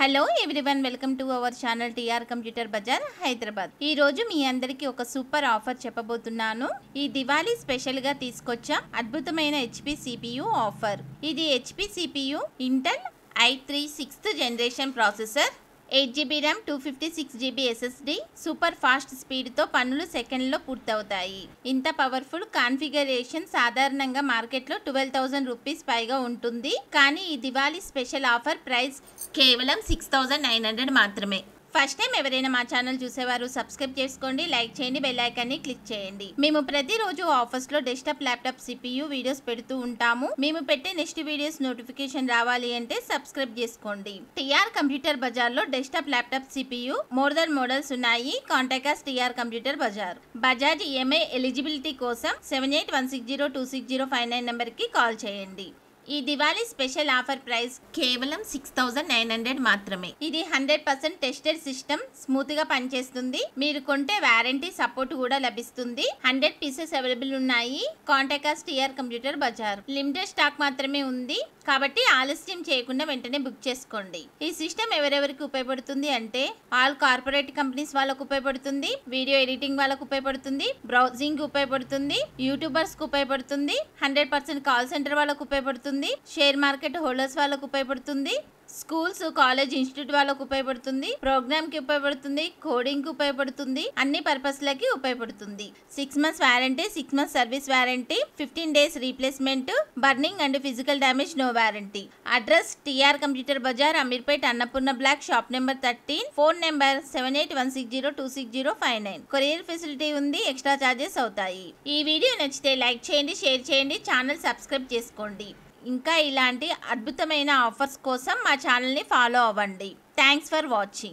Hello everyone, welcome to our channel TR computer Bazar Hyderabad. ఈ రోజు మీ అందరికీ ఒక సూపర్ ఆఫర్ చెప్పబోతున్నాను. ఈ దివాళీ స్పెషల్ గా తీసుకొచ్చా అద్భుతమైన HP CPU ఆఫర్. ఇది HP CPU Intel i3 6th generation processor, 8GB RAM, 256GB SSD, super fast స్పీడ్తో పనులు సెకండ్లో పూర్తవుతాయి. ఇంత పవర్ఫుల్ కాన్ఫిగరేషన్ సాధారణంగా మార్కెట్లో 12,000 రూపీస్ పైగా ఉంటుంది. కానీ ఈ దివాళీ స్పెషల్ ఆఫర్ ప్రైస్ కేవలం 6,900 మాత్రమే. ఫస్ట్ టైం ఎవరైనా మా ఛానల్ చూసేవారు సబ్స్క్రైబ్ చేసుకోండి, లైక్ చేయండి, బెల్ ఐకాన్ని క్లిక్ చేయండి. మేము ప్రతిరోజు ఆఫర్స్లో డెస్క్టాప్, ల్యాప్టాప్ CPU వీడియోస్ పెడుతూ ఉంటాము. మేము పెట్టే నెక్స్ట్ వీడియోస్ నోటిఫికేషన్ రావాలి అంటే సబ్స్క్రైబ్ చేసుకోండి. టీఆర్ కంప్యూటర్ బజార్లో డెస్క్టాప్, ల్యాప్టాప్ CPU మోడల్స్ ఉన్నాయి. Contact us TR computer Bazar. Bajaj EMI eligibility కోసం 7816026059 నెంబర్కి కాల్ చేయండి. ఈ దివాళీ స్పెషల్ ఆఫర్ ప్రైస్ కేవలం 6,900 మాత్రమే. ఇది 100% టెస్టెడ్ సిస్టమ్, స్మూత్ గా పనిచేస్తుంది. మీరు కొంటే వారంటీ సపోర్ట్ కూడా లభిస్తుంది. 100 పీసెస్ అవైలబుల్ ఉన్నాయి. Contact us TR computer Bazar. Limited stock మాత్రమే ఉంది కాబట్టి ఆలస్యం చేయకుండా వెంటనే బుక్ చేసుకోండి. ఈ సిస్టమ్ ఎవరెవరికి ఉపయోగపడుతుంది అంటే ఆల్ కార్పొరేట్ కంపెనీస్ వాళ్ళకు ఉపయోగపడుతుంది, వీడియో ఎడిటింగ్ వాళ్ళకు ఉపయోగపడుతుంది, బ్రౌజింగ్ ఉపయోగపడుతుంది, యూట్యూబర్స్ కు ఉపయోగపడుతుంది, 100% కాల్ సెంటర్ వాళ్ళకు ఉపయోగపడుతుంది, షేర్ మార్కెట్ హోల్డర్స్ వాళ్ళకు ఉపయోగపడుతుంది, స్కూల్స్, కాలేజ్, ఇన్స్టిట్యూట్ వాళ్ళకు ఉపయోగపడుతుంది, ప్రోగ్రామ్ కి ఉపయోగపడుతుంది, కోడింగ్ కి ఉపయోగపడుతుంది, అన్ని పర్పస్ లకి ఉపయోగపడుతుంది. 6 months warranty, 6 months service warranty, 15 days replacement, burning and physical damage no warranty. Address TR computer Bazar, Ameerpet, Annapurna block, shop number 13, phone number 7816026059. Courier facility ఉంది, ఎక్స్ట్రా చార్జెస్ అవుతాయి. ఈ వీడియో నచ్చితే లైక్ చేయండి, షేర్ చేయండి, ఛానల్ సబ్స్క్రైబ్ చేసుకోండి. ఇంకా ఇలాంటి అద్భుతమైన ఆఫర్స్ కోసం మా ఛానల్ని ఫాలో అవ్వండి. Thanks for watching.